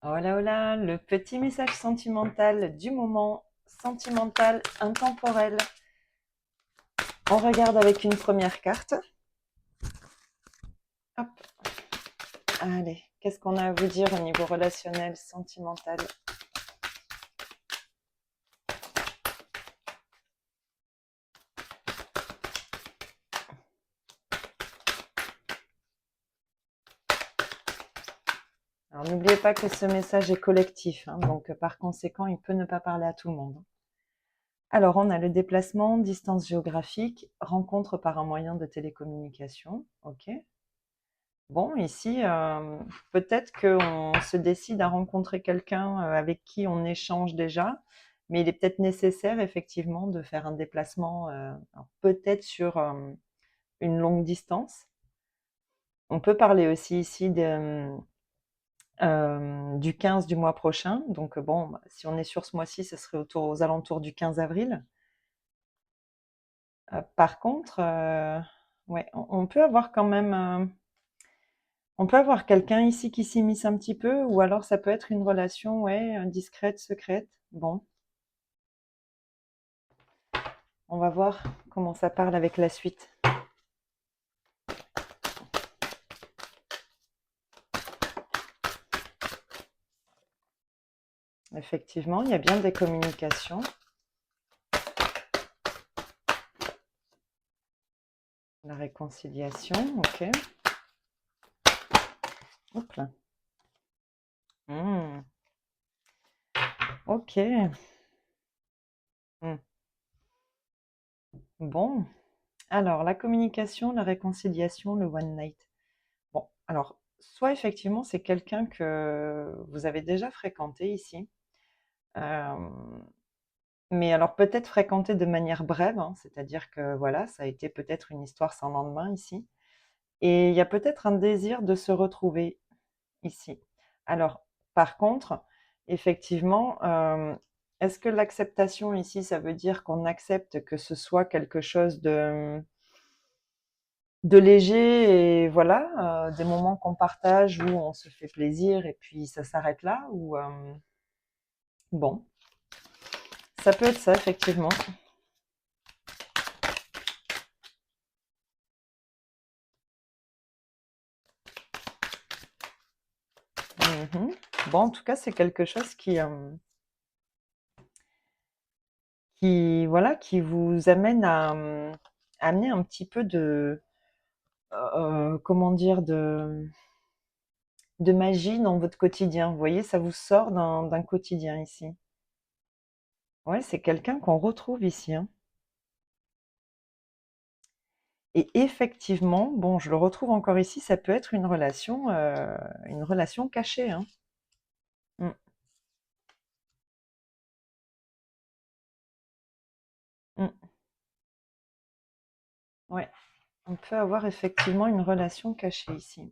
Oh là, le petit message sentimental du moment, sentimental, intemporel. On regarde avec une première carte. Hop, allez, qu'est-ce qu'on a à vous dire au niveau relationnel, sentimental? Alors n'oubliez pas que ce message est collectif, hein, donc par conséquent, il peut ne pas parler à tout le monde. Alors on a le déplacement, distance géographique, rencontre par un moyen de télécommunication, ok. Bon, ici, peut-être qu'on se décide à rencontrer quelqu'un avec qui on échange déjà, mais il est peut-être nécessaire effectivement de faire un déplacement, alors peut-être sur une longue distance. On peut parler aussi ici du 15 du mois prochain. Donc bon, si on est sur ce mois-ci, ce serait aux alentours du 15 avril. Par contre, ouais, on peut avoir quand même... on peut avoir quelqu'un ici qui s'immisce un petit peu, ou alors ça peut être une relation, ouais, discrète, secrète. Bon, on va voir comment ça parle avec la suite. Effectivement, il y a bien des communications. La réconciliation, ok. Hop là. Ok. Hmm. Bon. Alors, la communication, la réconciliation, le one night. Bon, alors, soit effectivement, c'est quelqu'un que vous avez déjà fréquenté ici. Euh, mais alors peut-être fréquenté de manière brève, hein, c'est-à-dire que voilà, ça a été peut-être une histoire sans lendemain ici. Et il y a peut-être un désir de se retrouver ici. Alors, par contre, effectivement, est-ce que l'acceptation ici, ça veut dire qu'on accepte que ce soit quelque chose de léger et voilà, des moments qu'on partage où on se fait plaisir et puis ça s'arrête là ou bon, ça peut être ça effectivement. Mhm. Bon, en tout cas, c'est quelque chose voilà, qui vous amène à amener un petit peu comment dire, de magie dans votre quotidien. Vous voyez, ça vous sort d'un quotidien ici. Ouais, c'est quelqu'un qu'on retrouve ici, hein. Et effectivement, bon, je le retrouve encore ici, ça peut être une relation cachée, hein. Mm, mm. Ouais, on peut avoir effectivement une relation cachée ici.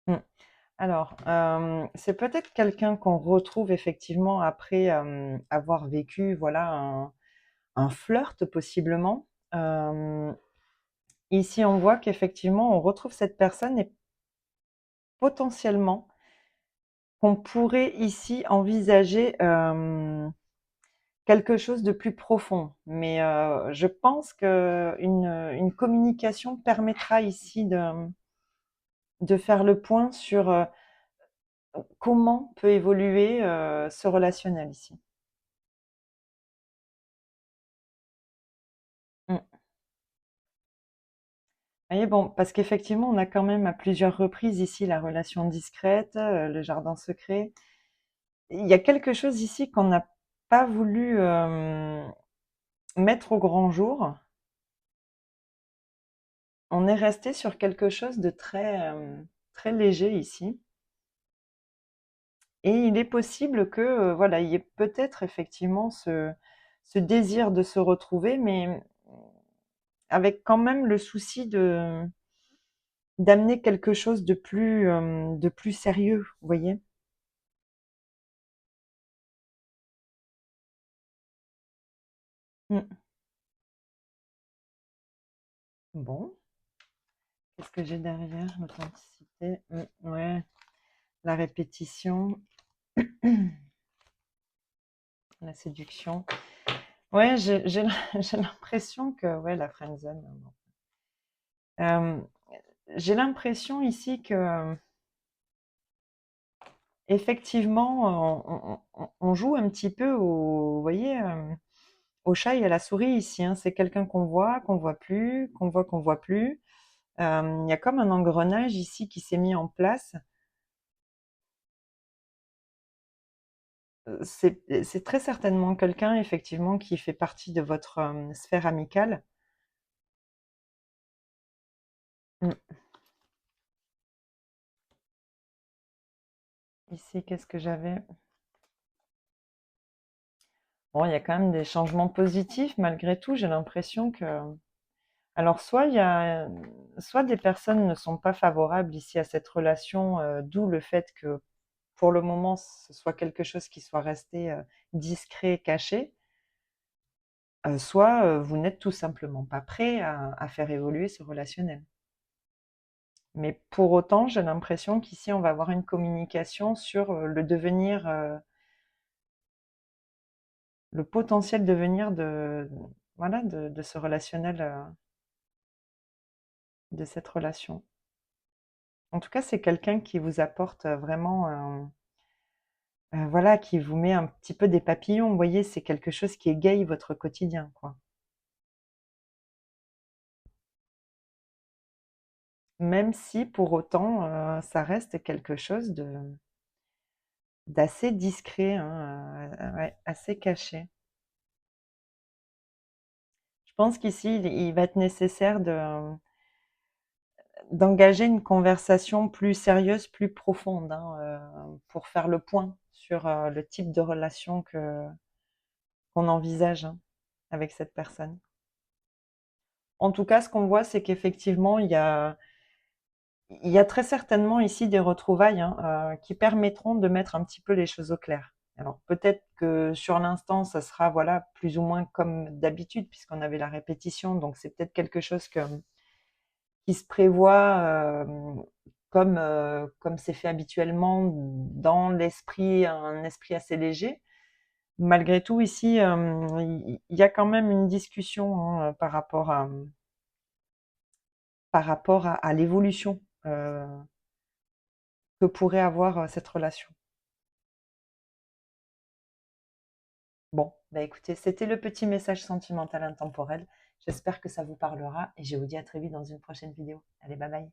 Mm. Alors, c'est peut-être quelqu'un qu'on retrouve effectivement après avoir vécu, voilà, un flirt possiblement. Ici, on voit qu'effectivement, on retrouve cette personne et potentiellement qu'on pourrait ici envisager quelque chose de plus profond. Mais je pense une communication permettra ici de faire le point sur comment peut évoluer ce relationnel ici. Mm. Vous voyez, bon, parce qu'effectivement, on a quand même à plusieurs reprises ici la relation discrète, le jardin secret. Il y a quelque chose ici qu'on n'a pas voulu mettre au grand jour. On est resté sur quelque chose de très léger ici. Et il est possible que, voilà, il y ait peut-être effectivement ce désir de se retrouver, mais avec quand même le souci d'amener quelque chose de plus sérieux, vous voyez? Mm. Bon, qu'est-ce que j'ai derrière? L'authenticité. Ouais, la répétition, la séduction. Ouais, j'ai l'impression que, ouais, la friendzone. Bon. Euh, j'ai l'impression ici que, effectivement, on joue un petit peu au, vous voyez, au chat et à la souris ici, hein. C'est quelqu'un qu'on voit plus, qu'on voit plus. Il y a comme un engrenage ici qui s'est mis en place. C'est très certainement quelqu'un, effectivement, qui fait partie de votre sphère amicale. Mm. Ici, qu'est-ce que j'avais? Bon, il y a quand même des changements positifs malgré tout. J'ai l'impression que... Alors, soit des personnes ne sont pas favorables ici à cette relation, d'où le fait que pour le moment, ce soit quelque chose qui soit resté discret, caché. Soit vous n'êtes tout simplement pas prêt à faire évoluer ce relationnel. Mais pour autant, j'ai l'impression qu'ici, on va avoir une communication sur le devenir, le potentiel devenir voilà, de ce relationnel, de cette relation. En tout cas, c'est quelqu'un qui vous apporte vraiment, voilà, qui vous met un petit peu des papillons. Vous voyez, c'est quelque chose qui égaye votre quotidien, quoi. Même si pour autant, ça reste quelque chose d'assez discret, hein, ouais, assez caché. Je pense qu'ici, il va être nécessaire d'engager une conversation plus sérieuse, plus profonde, hein, pour faire le point sur le type de relation qu'on envisage, hein, avec cette personne. En tout cas, ce qu'on voit, c'est qu'effectivement, il y a très certainement ici des retrouvailles, hein, qui permettront de mettre un petit peu les choses au clair. Alors peut-être que sur l'instant, ça sera voilà plus ou moins comme d'habitude puisqu'on avait la répétition, donc c'est peut-être quelque chose qui se prévoit comme c'est fait habituellement dans l'esprit, un esprit assez léger. Malgré tout, ici, il y a quand même une discussion, hein, par rapport à l'évolution que pourrait avoir cette relation. Bon, bah écoutez, c'était le petit message sentimental intemporel. J'espère que ça vous parlera et je vous dis à très vite dans une prochaine vidéo. Allez, bye bye.